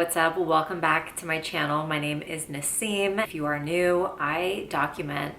what's up? Welcome back to my channel. My name is Naseem. If you are new, I document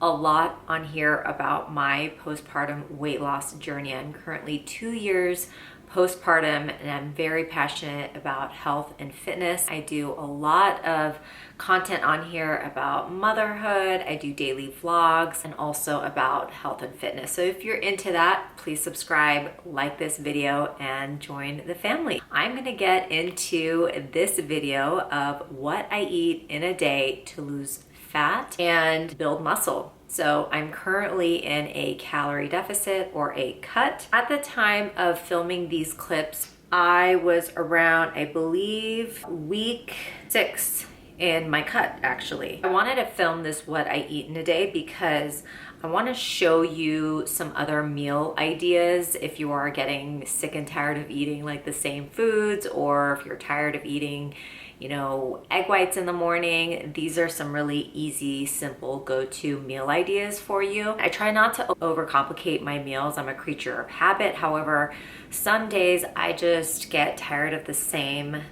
a lot on here about my postpartum weight loss journey. I'm currently 2 years postpartum and I'm very passionate about health and fitness. I do a lot of content on here about motherhood. I do daily vlogs and also about health and fitness. So if you're into that, please subscribe, like this video, and join the family. I'm gonna get into this video of what I eat in a day to lose fat and build muscle. So I'm currently in a calorie deficit or a cut. At the time of filming these clips, I was around, I believe, week 6 in my cut actually. I wanted to film this what I eat in a day because I want to show you some other meal ideas if you are getting sick and tired of eating like the same foods, or if you're tired of eating, you know, egg whites in the morning. These are some really easy, simple go-to meal ideas for you. I try not to overcomplicate my meals. I'm a creature of habit. However, some days I just get tired of the same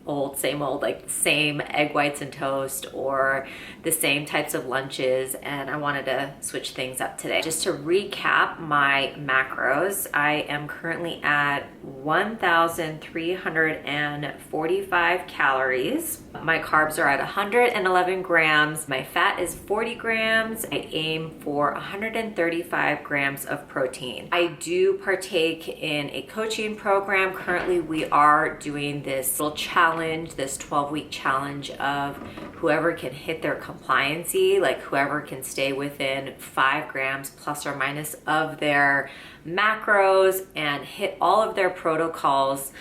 old, like the same egg whites and toast or the same types of lunches, and I wanted to switch things up today. Just to recap my macros, I am currently at 1,345 calories. My carbs are at 111 grams. My fat is 40 grams. I aim for 135 grams of protein. I do partake in a coaching program. Currently, we are doing this little challenge, this 12-week challenge of whoever can hit their compliancy, like whoever can stay within 5 grams plus or minus of their macros and hit all of their protocols,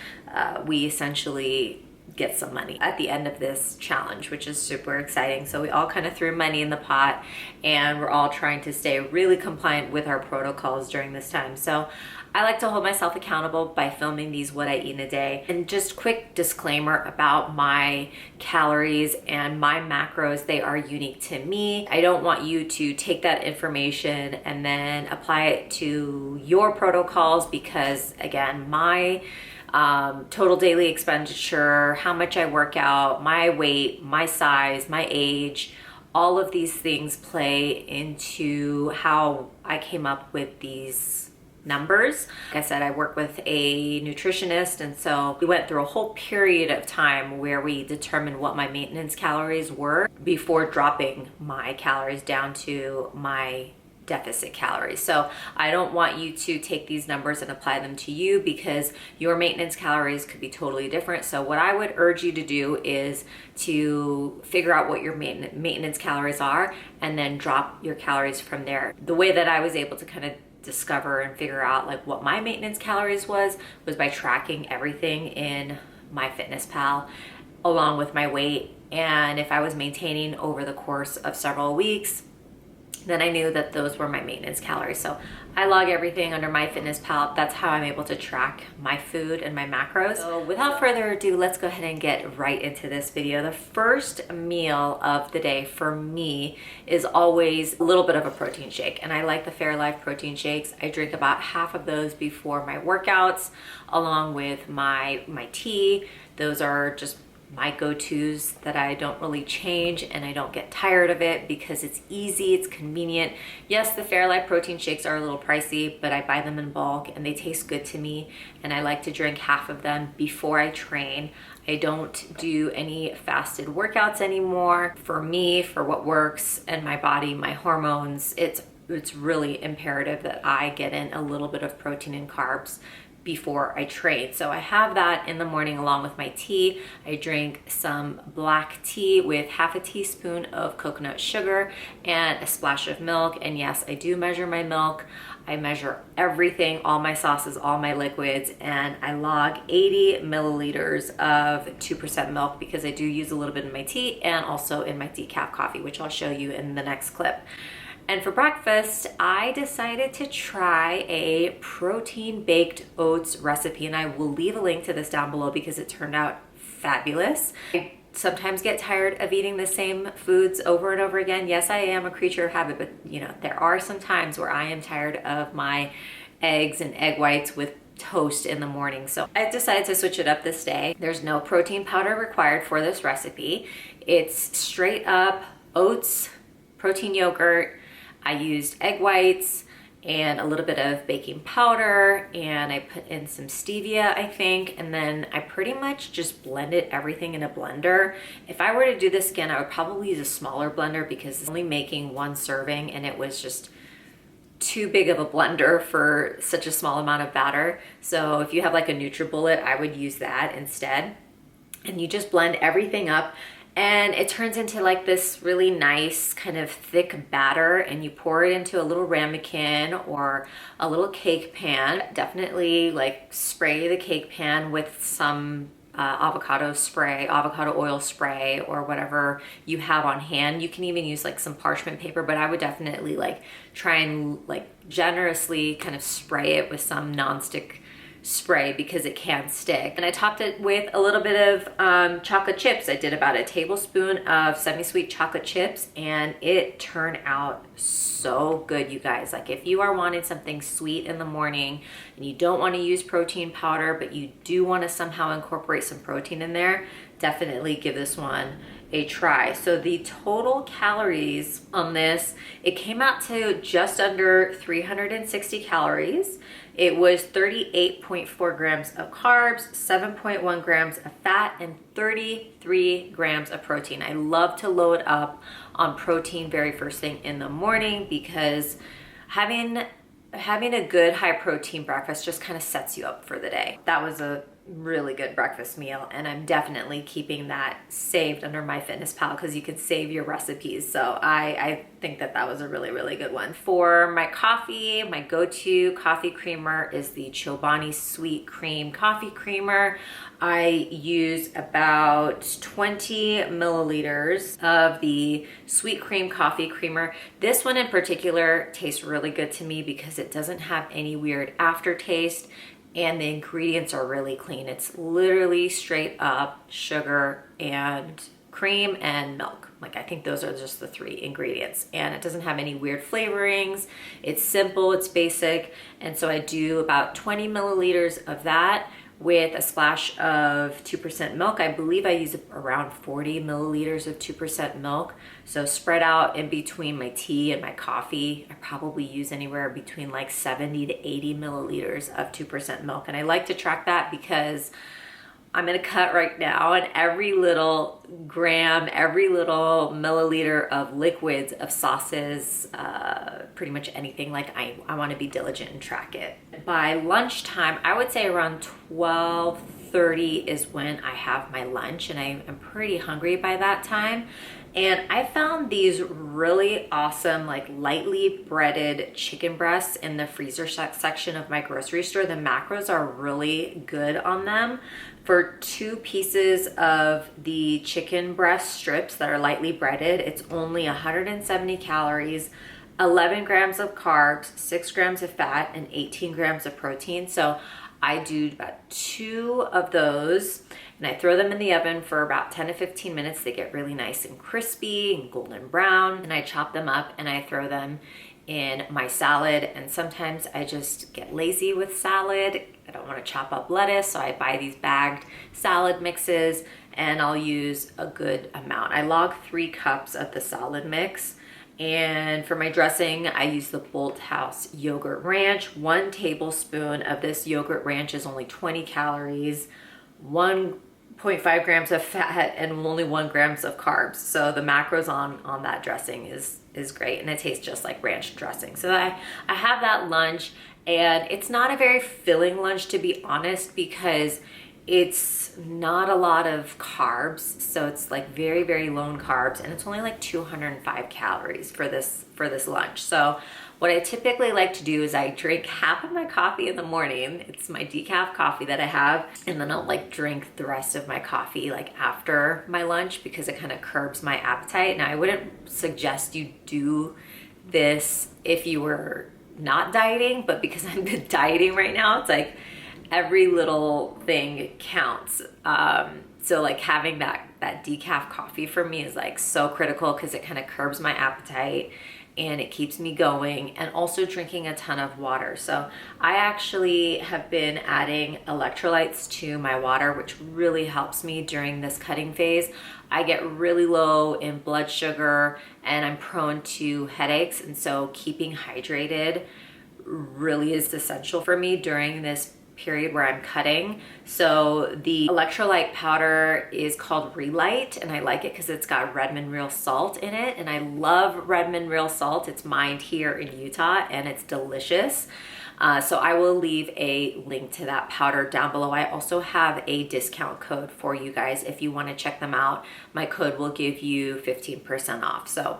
we essentially get some money at the end of this challenge, which is super exciting. So we all kind of threw money in the pot and we're all trying to stay really compliant with our protocols during this time. So I like to hold myself accountable by filming these what I eat in a day. And just quick disclaimer about my calories and my macros, they are unique to me. I don't want you to take that information and then apply it to your protocols because, again, my total daily expenditure, how much I work out, my weight, my size, my age, all of these things play into how I came up with these numbers. Like I said, I work with a nutritionist, and so we went through a whole period of time where we determined what my maintenance calories were before dropping my calories down to my deficit calories. So I don't want you to take these numbers and apply them to you because your maintenance calories could be totally different. So what I would urge you to do is to figure out what your maintenance calories are and then drop your calories from there. The way that I was able to kind of discover and figure out like what my maintenance calories was by tracking everything in MyFitnessPal along with my weight. And if I was maintaining over the course of several weeks, then I knew that those were my maintenance calories. So I log everything under MyFitnessPal. That's how I'm able to track my food and my macros. So without further ado, let's go ahead and get right into this video. The first meal of the day for me is always a little bit of a protein shake. And I like the Fairlife protein shakes. I drink about half of those before my workouts, along with my tea. Those are just my go-tos that I don't really change, and I don't get tired of it because it's easy, it's convenient. Yes, the Fairlife protein shakes are a little pricey, but I buy them in bulk and they taste good to me, and I like to drink half of them before I train. I don't do any fasted workouts anymore. For me, for what works and my body, my hormones, it's really imperative that I get in a little bit of protein and carbs before I train. So I have that in the morning along with my tea. I drink some black tea with half a teaspoon of coconut sugar and a splash of milk. And yes, I do measure my milk. I measure everything, all my sauces, all my liquids, and I log 80 milliliters of 2% milk because I do use a little bit in my tea and also in my decaf coffee, which I'll show you in the next clip. And for breakfast, I decided to try a protein baked oats recipe, and I will leave a link to this down below because it turned out fabulous. I sometimes get tired of eating the same foods over and over again. Yes, I am a creature of habit, but you know, there are some times where I am tired of my eggs and egg whites with toast in the morning. So I decided to switch it up this day. There's no protein powder required for this recipe. It's straight up oats, protein yogurt. I used egg whites and a little bit of baking powder, and I put in some stevia, I think, and then I pretty much just blended everything in a blender. If I were to do this again, I would probably use a smaller blender because it's only making one serving and it was just too big of a blender for such a small amount of batter. So if you have like a NutriBullet, I would use that instead. And you just blend everything up and it turns into like this really nice kind of thick batter, and you pour it into a little ramekin or a little cake pan. Definitely like spray the cake pan with some avocado oil spray, or whatever you have on hand. You can even use like some parchment paper, but I would definitely like try and like generously kind of spray it with some nonstick spray because it can stick. And I topped it with a little bit of chocolate chips. I did about a tablespoon of semi-sweet chocolate chips, and it turned out so good, you guys. Like if you are wanting something sweet in the morning and you don't want to use protein powder, but you do want to somehow incorporate some protein in there, definitely give this one a try. So the total calories on this, it came out to just under 360 calories. It was 38.4 grams of carbs, 7.1 grams of fat, and 33 grams of protein. I love to load up on protein very first thing in the morning because having a good high protein breakfast just kind of sets you up for the day. That was a really good breakfast meal, and I'm definitely keeping that saved under MyFitnessPal because you can save your recipes. So I think that was a really, really good one. For my coffee, my go-to coffee creamer is the Chobani Sweet Cream Coffee Creamer. I use about 20 milliliters of the Sweet Cream Coffee Creamer. This one in particular tastes really good to me because it doesn't have any weird aftertaste, and the ingredients are really clean. It's literally straight up sugar and cream and milk. Like I think those are just the three ingredients, and it doesn't have any weird flavorings. It's simple, it's basic. And so I do about 20 milliliters of that with a splash of 2% milk. I believe I use around 40 milliliters of 2% milk. So spread out in between my tea and my coffee, I probably use anywhere between like 70 to 80 milliliters of 2% milk. And I like to track that because I'm gonna cut right now, and every little gram, every little milliliter of liquids, of sauces, pretty much anything, like I wanna be diligent and track it. By lunchtime, I would say around 12:30 is when I have my lunch, and I'm pretty hungry by that time. And I found these really awesome, like lightly breaded chicken breasts in the freezer section of my grocery store. The macros are really good on them. For 2 pieces of the chicken breast strips that are lightly breaded, it's only 170 calories, 11 grams of carbs, 6 grams of fat, and 18 grams of protein. So I do about 2 of those, and I throw them in the oven for about 10 to 15 minutes. They get really nice and crispy and golden brown, and I chop them up and I throw them in my salad. And sometimes I just get lazy with salad. I don't want to chop up lettuce, so I buy these bagged salad mixes, and I'll use a good amount. I log 3 cups of the salad mix. And for my dressing, I use the Bolthouse Yogurt Ranch. 1 tablespoon of this yogurt ranch is only 20 calories, 1.5 grams of fat, and only 1 grams of carbs. So the macros on that dressing is great, and it tastes just like ranch dressing. So I have that lunch, and it's not a very filling lunch, to be honest, because it's not a lot of carbs. So it's like very, very low in carbs, and it's only like 205 calories for this lunch. So what I typically like to do is I drink half of my coffee in the morning. It's my decaf coffee that I have, and then I'll like drink the rest of my coffee like after my lunch because it kind of curbs my appetite. Now I wouldn't suggest you do this if you were not dieting, but because I'm dieting right now, it's like every little thing counts. So like having that decaf coffee for me is like so critical because it kind of curbs my appetite, and it keeps me going, and also drinking a ton of water. So I actually have been adding electrolytes to my water, which really helps me during this cutting phase. I get really low in blood sugar and I'm prone to headaches, and so keeping hydrated really is essential for me during this period where I'm cutting. So the electrolyte powder is called Relight, and I like it because it's got Redmond Real Salt in it, and I love Redmond Real Salt. It's mined here in Utah and it's delicious. So I will leave a link to that powder down below. I also have a discount code for you guys if you want to check them out. My code will give you 15% off. So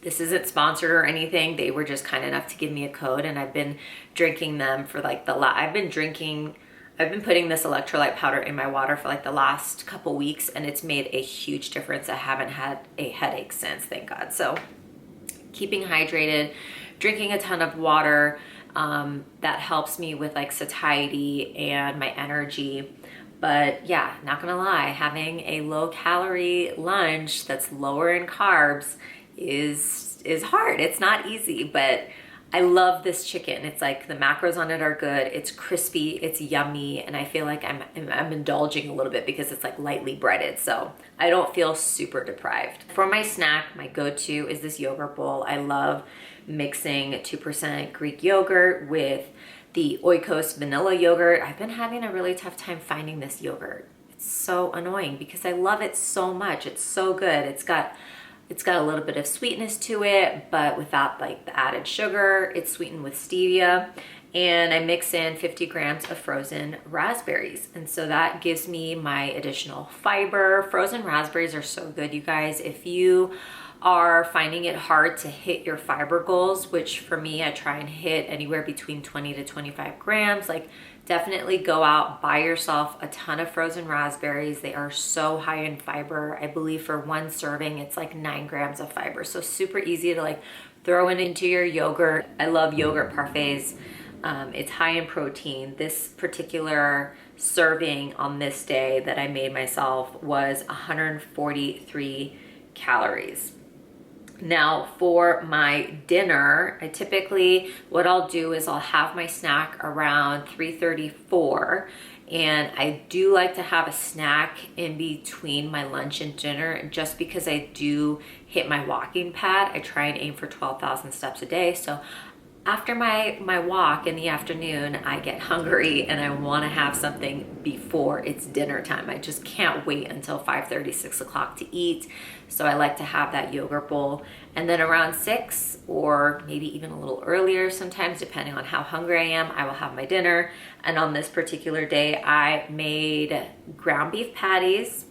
this isn't sponsored or anything. They were just kind enough to give me a code, and I've been drinking them for like I've been putting this electrolyte powder in my water for like the last couple weeks, and it's made a huge difference. I haven't had a headache since, thank God. So keeping hydrated, drinking a ton of water, that helps me with like satiety and my energy. But yeah, not gonna lie, having a low calorie lunch that's lower in carbs is hard. It's not easy, but I love this chicken. It's like the macros on it are good. It's crispy, it's yummy, and I feel like I'm indulging a little bit because it's like lightly breaded, so I don't feel super deprived. For my snack, my go-to is this yogurt bowl. I love mixing 2% Greek yogurt with the Oikos vanilla yogurt. I've been having a really tough time finding this yogurt. It's so annoying because I love it so much. It's so good. It's got a little bit of sweetness to it, but without like the added sugar. It's sweetened with stevia, and I mix in 50 grams of frozen raspberries. And so that gives me my additional fiber. Frozen raspberries are so good, you guys. If you are finding it hard to hit your fiber goals, which for me, I try and hit anywhere between 20 to 25 grams, like definitely go out, buy yourself a ton of frozen raspberries. They are so high in fiber. I believe for one serving, it's like 9 grams of fiber. So super easy to like throw it into your yogurt. I love yogurt parfaits. It's high in protein. This particular serving on this day that I made myself was 143 calories. Now for my dinner, I typically, what I'll do is I'll have my snack around 3:34, and I do like to have a snack in between my lunch and dinner just because I do hit my walking pad. I try and aim for 12,000 steps a day. So after my walk in the afternoon, I get hungry and I want to have something before it's dinner time. I just can't wait until 5:30, 6 o'clock to eat. So I like to have that yogurt bowl. And then around 6 or maybe even a little earlier sometimes, depending on how hungry I am, I will have my dinner. And on this particular day, I made ground beef patties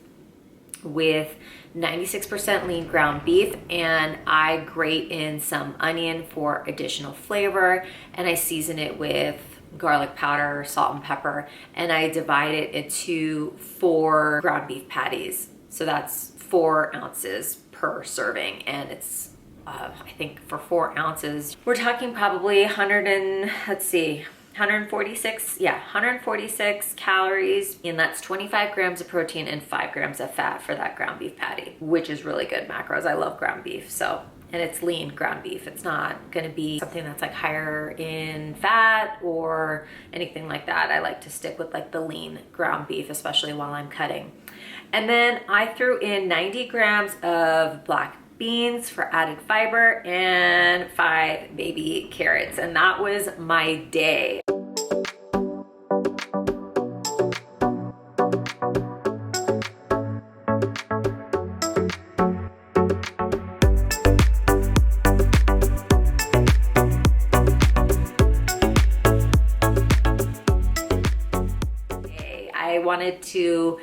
with 96% lean ground beef, and I grate in some onion for additional flavor, and I season it with garlic powder, salt and pepper, and I divide it into 4 ground beef patties. So that's 4 ounces per serving, and it's I think for 4 ounces, we're talking probably 146 calories, and that's 25 grams of protein and 5 grams of fat for that ground beef patty, which is really good macros. I love ground beef, so, and it's lean ground beef. It's not gonna be something that's like higher in fat or anything like that. I like to stick with like the lean ground beef, especially while I'm cutting. And then I threw in 90 grams of black beans for added fiber and 5 baby carrots, and that was my day. I wanted to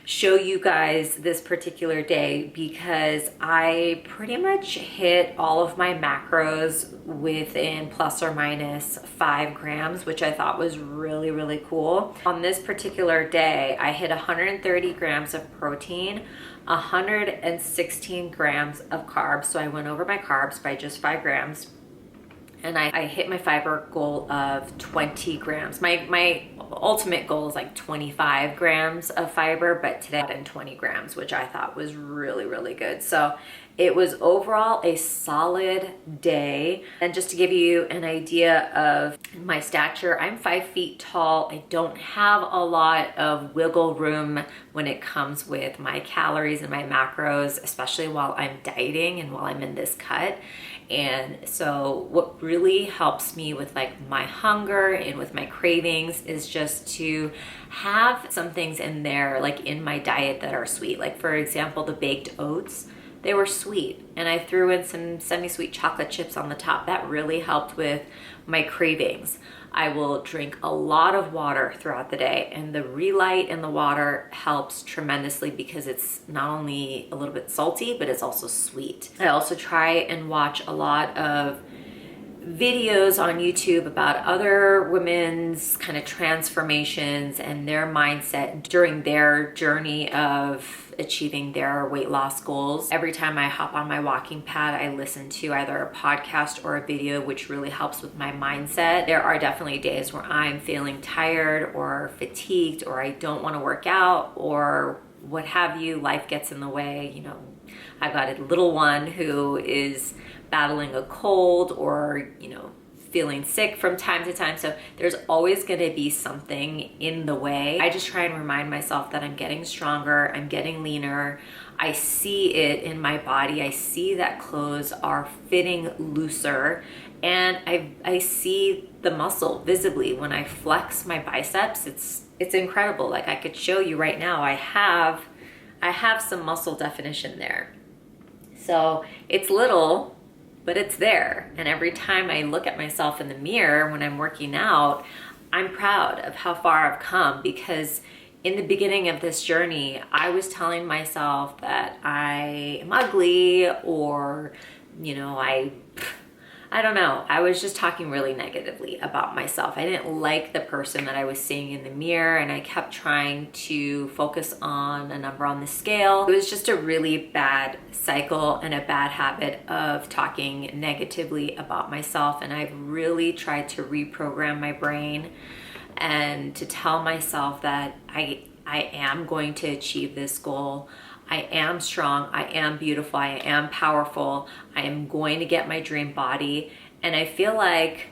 show you guys this particular day because I pretty much hit all of my macros within plus or minus 5 grams, which I thought was really, really cool. On this particular day, I hit 130 grams of protein, 116 grams of carbs. So I went over my carbs by just 5 grams. And I hit my fiber goal of 20 grams. My ultimate goal is like 25 grams of fiber, but today I had 20 grams, which I thought was really, really good. So It was overall a solid day. And just to give you an idea of my stature, I'm 5 feet tall. I don't have a lot of wiggle room when it comes with my calories and my macros, especially while I'm dieting and while I'm in this cut. And so what really helps me with like my hunger and with my cravings is just to have some things in there, like in my diet, that are sweet. Like for example, the baked oats, they were sweet, and I threw in some semi-sweet chocolate chips on the top. That really helped with my cravings. I will drink a lot of water throughout the day, and the Relight in the water helps tremendously because it's not only a little bit salty, but it's also sweet. I also try and watch a lot of videos on YouTube about other women's kind of transformations and their mindset during their journey of achieving their weight loss goals. Every time I hop on my walking pad, I listen to either a podcast or a video, which really helps with my mindset. There are definitely days where I'm feeling tired or fatigued, or I don't want to work out, or what have you. Life gets in the way. You know, I've got a little one who is battling a cold, or, you know, feeling sick from time to time. So there's always going to be something in the way. I just try and remind myself that I'm getting stronger, I'm getting leaner. I see it in my body. I see that clothes are fitting looser, and I see the muscle visibly when I flex my biceps. It's incredible. Like I could show you right now, I have some muscle definition there. So it's little, but it's there. And every time I look at myself in the mirror when I'm working out, I'm proud of how far I've come, because in the beginning of this journey, I was telling myself that I am ugly, or, you know, I don't know. I was just talking really negatively about myself. I didn't like the person that I was seeing in the mirror, and I kept trying to focus on a number on the scale. It was just a really bad cycle and a bad habit of talking negatively about myself, and I've really tried to reprogram my brain and to tell myself that I am going to achieve this goal. I am strong, I am beautiful, I am powerful, I am going to get my dream body, and I feel like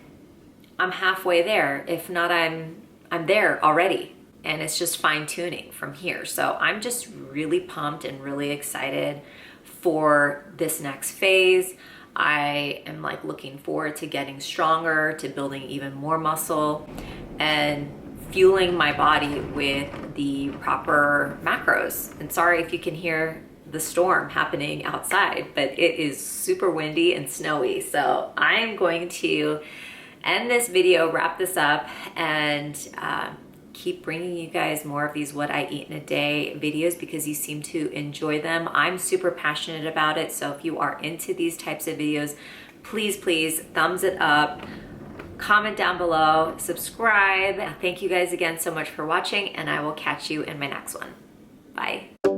I'm halfway there. If not, I'm there already, and it's just fine tuning from here. So I'm just really pumped and really excited for this next phase. I am like looking forward to getting stronger, to building even more muscle, and fueling my body with the proper macros. And sorry if you can hear the storm happening outside, but it is super windy and snowy. So I'm going to end this video, wrap this up, and keep bringing you guys more of these what I eat in a day videos, because you seem to enjoy them. I'm super passionate about it. So if you are into these types of videos, please thumbs it up. Comment down below, subscribe. Thank you guys again so much for watching, and I will catch you in my next one. Bye.